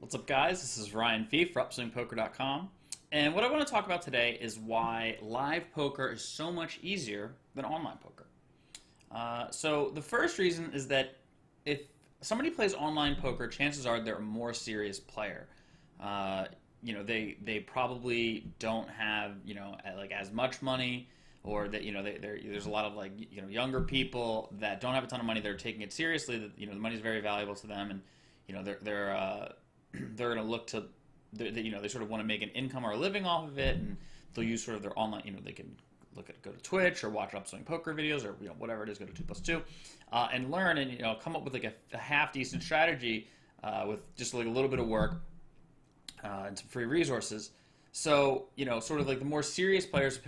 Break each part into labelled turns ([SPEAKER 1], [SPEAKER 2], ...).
[SPEAKER 1] What's up, guys? This is Ryan Fee for UpswingPoker.com. And what I want to talk about today is why live poker is so much easier than online poker. So the first reason is that if somebody plays online poker, chances are they're a more serious player. They probably don't have like as much money, or that there's a lot of younger people that don't have a ton of money. They're taking it seriously. That the money is very valuable to them, and they're going to look to, they sort of want to make an income or a living off of it, and they'll use sort of their online, they can go to Twitch or watch Upswing Poker videos or whatever it is, go to 2+2, and learn and come up with like a half decent strategy with just like a little bit of work and some free resources. So sort of like the more serious players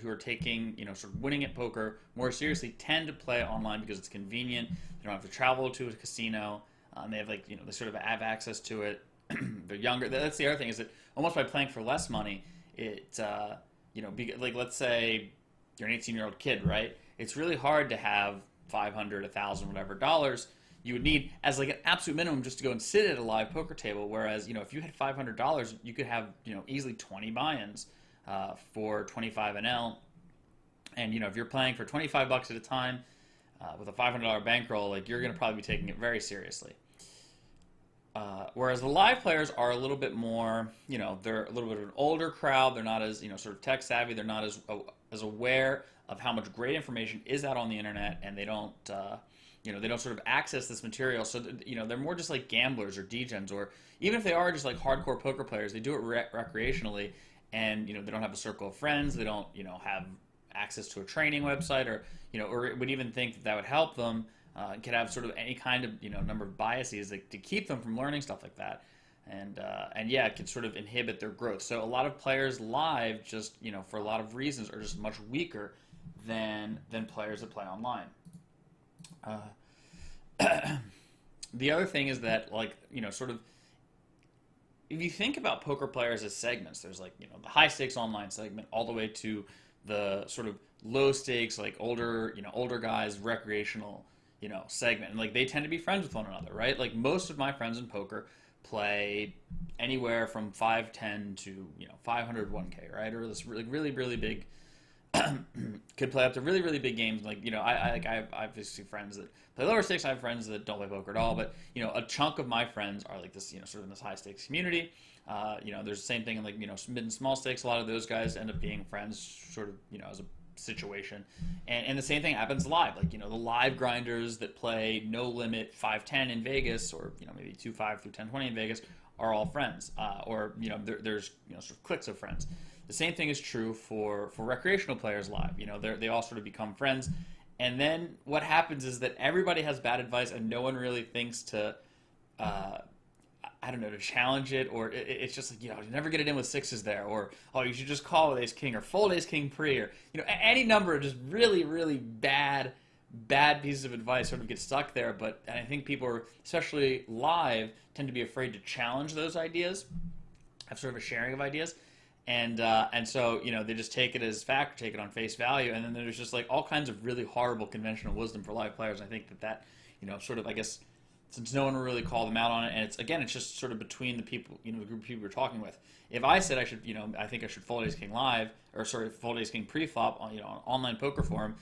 [SPEAKER 1] who are taking sort of winning at poker more seriously tend to play online because it's convenient. They don't have to travel to a casino. They have they sort of have access to it. They're younger. That's the other thing, is that almost by playing for less money, it like let's say you're an 18-year-old kid, right? It's really hard to have 500, 1,000, whatever dollars you would need as like an absolute minimum just to go and sit at a live poker table. Whereas if you had $500, you could have easily 20 buy-ins for 25 NL, and if you're playing for $25 at a time with a $500 bankroll, like you're going to probably be taking it very seriously. Whereas the live players are a little bit more, they're a little bit of an older crowd. They're not as, sort of tech savvy. They're not as aware of how much great information is out on the internet, and they don't, they don't sort of access this material. So, they're more just like gamblers or degens, or even if they are just like hardcore poker players, they do it recreationally, and, they don't have a circle of friends. They don't, have access to a training website, or, or would even think that would help them. Could have sort of any kind of number of biases to keep them from learning stuff like that, and yeah, it could sort of inhibit their growth. So a lot of players live, just for a lot of reasons, are just much weaker than players that play online. The other thing is that sort of if you think about poker players as segments, there's the high stakes online segment all the way to the sort of low stakes, like older guys, recreational segment, and they tend to be friends with one another, right? Like most of my friends in poker play anywhere from 510 to 500 1K, right? Or this really really big could play up to really really big games. I obviously friends that play lower stakes. I have friends that don't play poker at all, but a chunk of my friends are like this, sort of in this high stakes community. There's the same thing in mid and small stakes. A lot of those guys end up being friends, sort of as a situation, and the same thing happens live. The live grinders that play no limit 510 in Vegas, or maybe 2-5 through 10-20 in Vegas, are all friends, or there's sort of cliques of friends. The same thing is true for recreational players live. They all sort of become friends, and then what happens is that everybody has bad advice, and no one really thinks to to challenge it, or it's just you never get it in with sixes there, or you should just call with ace king, or fold ace king pre, or any number of just really really bad pieces of advice sort of get stuck there. And I think people are, especially live, tend to be afraid to challenge those ideas, have sort of a sharing of ideas, and so they just take it as fact, take it on face value, and then there's just all kinds of really horrible conventional wisdom for live players. I think that sort of, I guess, since no one will really call them out on it, and it's just sort of between the people, the group of people we're talking with. If I said I should, I think I should fold ace king live, or fold ace king pre-flop on, on online poker forum,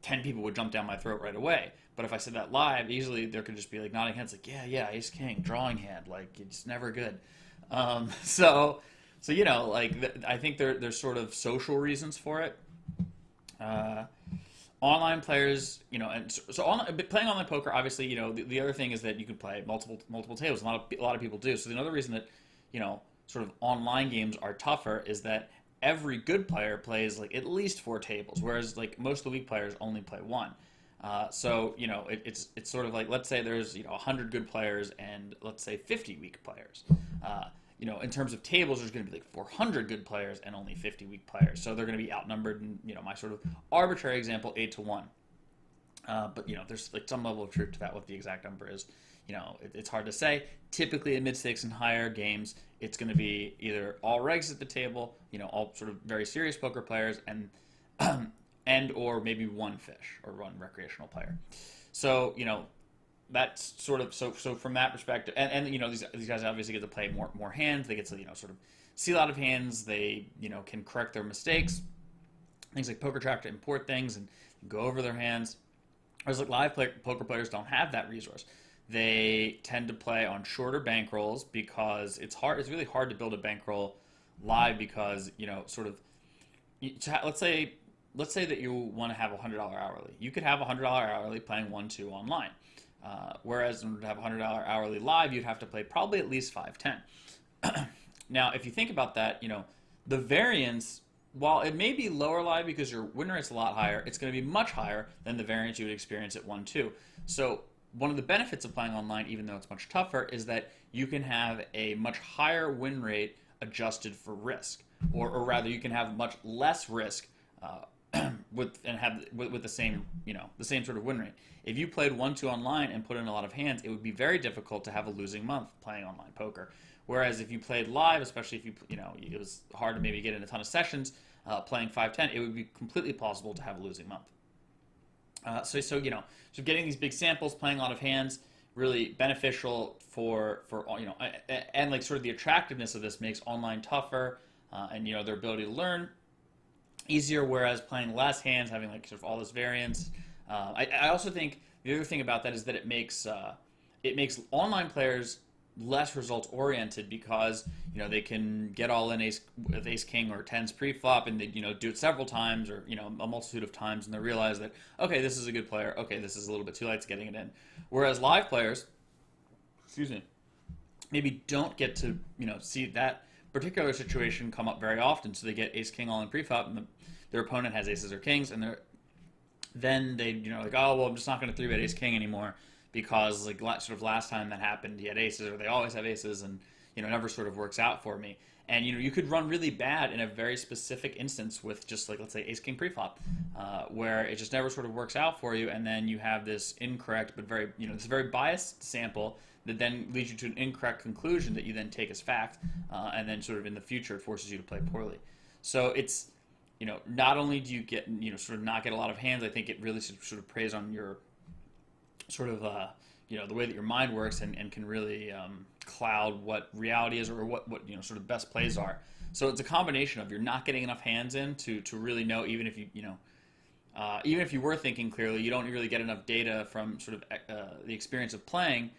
[SPEAKER 1] 10 people would jump down my throat right away. But if I said that live, easily there could just be nodding heads, yeah, ace king, drawing hand, it's never good. So I think there's sort of social reasons for it. Online players, and so playing online poker, obviously, the other thing is that you can play multiple tables. A lot of people do. So another reason that, sort of online games are tougher is that every good player plays at least 4 tables, whereas most of the weak players only play 1. So it's sort of let's say there's 100 good players and let's say 50 weak players. In terms of tables, there's going to be 400 good players and only 50 weak players. So they're going to be outnumbered in, my sort of arbitrary example, 8-1. But, there's some level of truth to that. What the exact number is, it's hard to say. Typically in mid-stakes and higher games, it's going to be either all regs at the table, all sort of very serious poker players, and or maybe one fish or one recreational player. So, that's sort of so from that perspective, and you know these guys obviously get to play more hands. They get to, you know, sort of see a lot of hands. They, you know, can correct their mistakes. Things like Poker Track to import things and go over their hands. Whereas like poker players don't have that resource. They tend to play on shorter bankrolls because it's hard. It's really hard to build a bankroll live because, you know, sort of, let's say that you want to have a $100 hourly. You could have a $100 hourly playing 1-2 online. Whereas in order to have a $100 hourly live, you'd have to play probably at least 5-10. Now, if you think about that, you know, the variance, while it may be lower live because your win rate's a lot higher, it's going to be much higher than the variance you would experience at 1-2. So one of the benefits of playing online, even though it's much tougher, is that you can have a much higher win rate adjusted for risk, or rather, you can have much less risk with the same, you know, the same sort of win rate. If you played 1-2 online and put in a lot of hands, it would be very difficult to have a losing month playing online poker. Whereas if you played live, especially if you know, it was hard to maybe get in a ton of sessions playing 5-10, it would be completely possible to have a losing month. So you know, so getting these big samples, playing a lot of hands, really beneficial for you know, and like sort of the attractiveness of this makes online tougher, and you know, their ability to learn easier. Whereas playing less hands, having like sort of all this variance, I also think the other thing about that is that it makes online players less results oriented because, you know, they can get all in with ace king or tens pre-flop, and they, you know, do it several times, or, you know, a multitude of times, and they realize that, okay, this is a good player, okay, this is a little bit too late to getting it in. Whereas live players, maybe don't get to, you know, see that particular situation come up very often. So they get ace king all in pre-flop, and their opponent has aces or kings, and then they, you know, like, oh well, I'm just not going to 3-bet ace king anymore, because like sort of last time that happened, he had aces, or they always have aces, and, you know, it never sort of works out for me. And, you know, you could run really bad in a very specific instance with just, like, let's say ace king preflop, where it just never sort of works out for you, and then you have this incorrect but very, you know, this very biased sample that then leads you to an incorrect conclusion that you then take as fact, and then sort of in the future it forces you to play poorly. So it's, you know, not only do you get, you know, sort of not get a lot of hands, I think it really sort of preys on your sort of, you know, the way that your mind works, and can really cloud what reality is, or what you know, sort of best plays are. So it's a combination of, you're not getting enough hands in to really know, even if you know, even if you were thinking clearly, you don't really get enough data from sort of the experience of playing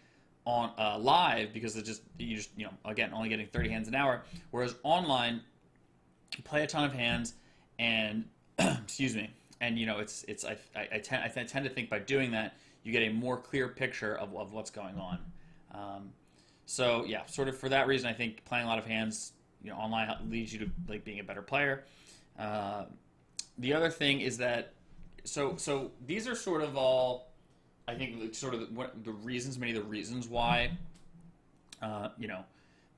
[SPEAKER 1] on live, because you just, you know, again, only getting 30 hands an hour. Whereas online, you play a ton of hands, and excuse me, and, you know, I tend to think by doing that, you get a more clear picture of what's going on. So yeah, sort of for that reason, I think playing a lot of hands, you know, online leads you to like being a better player. The other thing is that, so these are sort of all, I think, like, sort of the reasons, many of the reasons why, you know,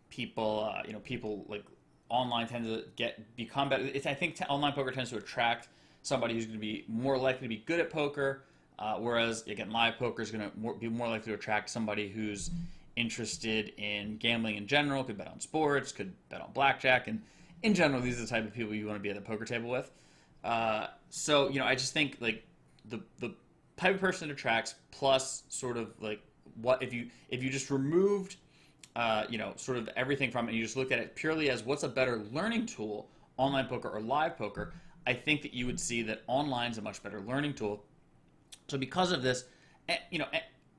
[SPEAKER 1] people like online tend to become better. I think online poker tends to attract somebody who's going to be more likely to be good at poker. Whereas, again, live poker is going to be more likely to attract somebody who's interested in gambling in general, could bet on sports, could bet on blackjack, and in general, these are the type of people you want to be at the poker table with. So, you know, I just think, like, the type of person it attracts, plus sort of, like, what if you just removed, you know, sort of everything from it, and you just look at it purely as what's a better learning tool, online poker or live poker, I think that you would see that online is a much better learning tool. So because of this, you know,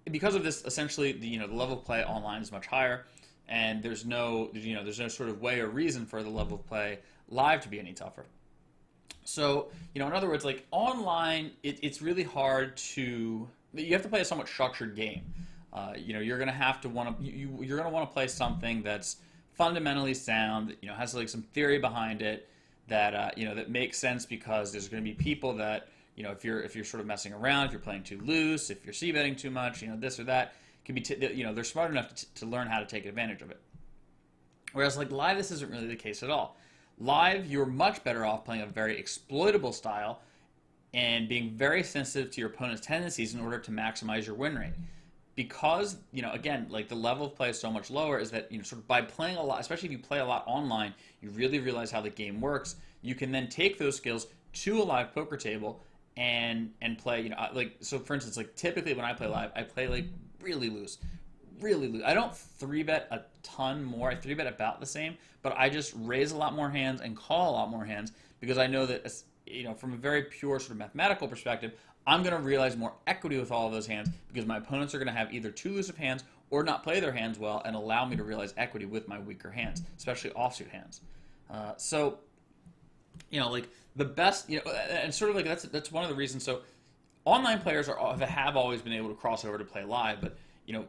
[SPEAKER 1] essentially, the level of play online is much higher, and there's no sort of way or reason for the level of play live to be any tougher. So, you know, in other words, like online, it's really hard you have to play a somewhat structured game. You know, you're gonna want to play something that's fundamentally sound, that, you know, has like some theory behind it, that you know, that makes sense, because there's going to be people that, you know, if you're sort of messing around, if you're playing too loose, if you're c-betting too much, you know, this or that, can be you know, they're smart enough to learn how to take advantage of it. Whereas like live, this isn't really the case at all. Live, you're much better off playing a very exploitable style and being very sensitive to your opponent's tendencies in order to maximize your win rate. Because, you know, again, like the level of play is so much lower, is that, you know, sort of by playing a lot, especially if you play a lot online, you really realize how the game works. You can then take those skills to a live poker table and play, you know, like, so for instance, like typically when I play live, I play like really loose. Really loose. I don't 3-bet a ton more. I 3-bet about the same, but I just raise a lot more hands and call a lot more hands because I know that, from a very pure sort of mathematical perspective, I'm going to realize more equity with all of those hands because my opponents are going to have either too loose of hands or not play their hands well and allow me to realize equity with my weaker hands, especially offsuit hands. So, like the best, and sort of like that's one of the reasons. So, online players have always been able to cross over to play live, but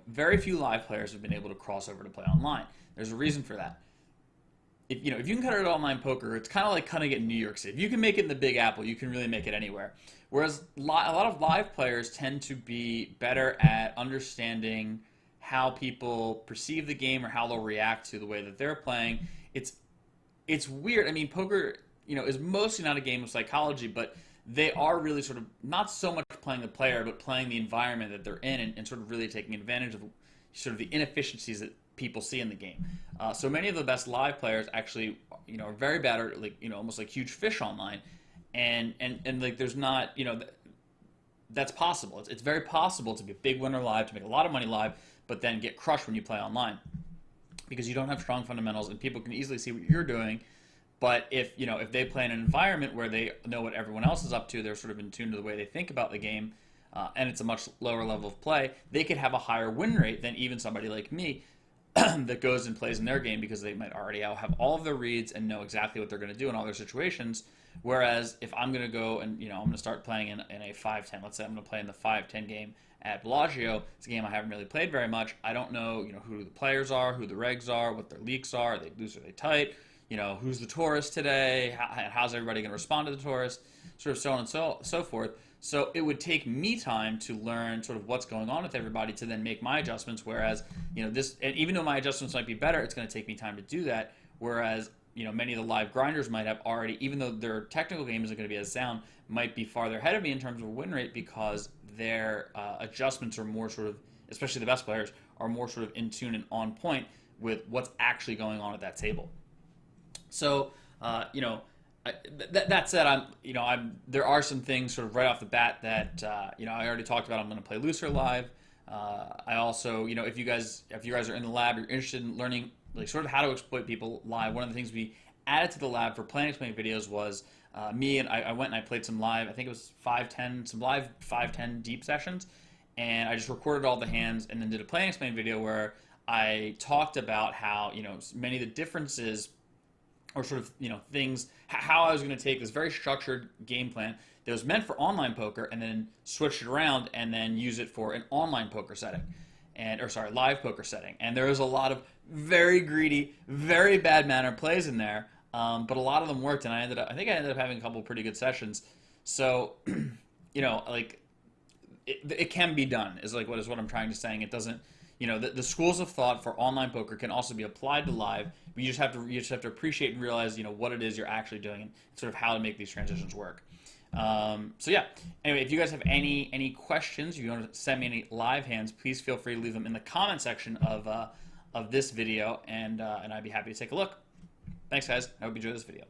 [SPEAKER 1] very few live players have been able to cross over to play online. There's a reason for that. If you can cut it at online poker, it's kind of like cutting it in New York City. If you can make it in the Big Apple, you can really make it anywhere. Whereas a lot of live players tend to be better at understanding how people perceive the game or how they'll react to the way that they're playing. It's weird. I mean, poker, is mostly not a game of psychology, but they are really sort of not so much playing the player, but playing the environment that they're in and sort of really taking advantage of sort of the inefficiencies that people see in the game. So many of the best live players actually, are very bad or almost like huge fish online. And like there's not, that's possible. It's very possible to be a big winner live, to make a lot of money live, but then get crushed when you play online because you don't have strong fundamentals and people can easily see what you're doing. But if they play in an environment where they know what everyone else is up to, they're sort of in tune to the way they think about the game, and it's a much lower level of play, they could have a higher win rate than even somebody like me that goes and plays in their game because they might already have all of their reads and know exactly what they're going to do in all their situations. Whereas if I'm going to go and I'm going to start playing in a 5-10, let's say I'm going to play in the 5-10 game at Bellagio, it's a game I haven't really played very much. I don't know who the players are, who the regs are, what their leaks are they loose or they tight, who's the tourist today, how's everybody going to respond to the tourist, sort of so on and so forth. So it would take me time to learn sort of what's going on with everybody to then make my adjustments. Whereas, this, and even though my adjustments might be better, it's going to take me time to do that. Whereas, many of the live grinders might have already, even though their technical game isn't going to be as sound, might be farther ahead of me in terms of win rate because their adjustments are more sort of, especially the best players, are more sort of in tune and on point with what's actually going on at that table. So, that said, there are some things sort of right off the bat that I already talked about. I'm going to play looser live. I also, if you guys are in the lab, you're interested in learning like sort of how to exploit people live. One of the things we added to the lab for Play and Explain videos was me and I went and I played some live. I think it was 5-10, some live 5-10 deep sessions, and I just recorded all the hands and then did a Play and Explain video where I talked about how many of the differences or sort of things, how I was going to take this very structured game plan that was meant for online poker and then switch it around and then use it for an online poker setting, live poker setting. And there was a lot of very greedy, very bad manner plays in there, but a lot of them worked, and I think I ended up having a couple of pretty good sessions. So, like it can be done is what I'm trying to saying. It doesn't. The schools of thought for online poker can also be applied to live, but you just have to appreciate and realize, what it is you're actually doing and sort of how to make these transitions work. So yeah. Anyway, if you guys have any questions, if you want to send me any live hands, please feel free to leave them in the comment section of this video, and I'd be happy to take a look. Thanks, guys. I hope you enjoyed this video.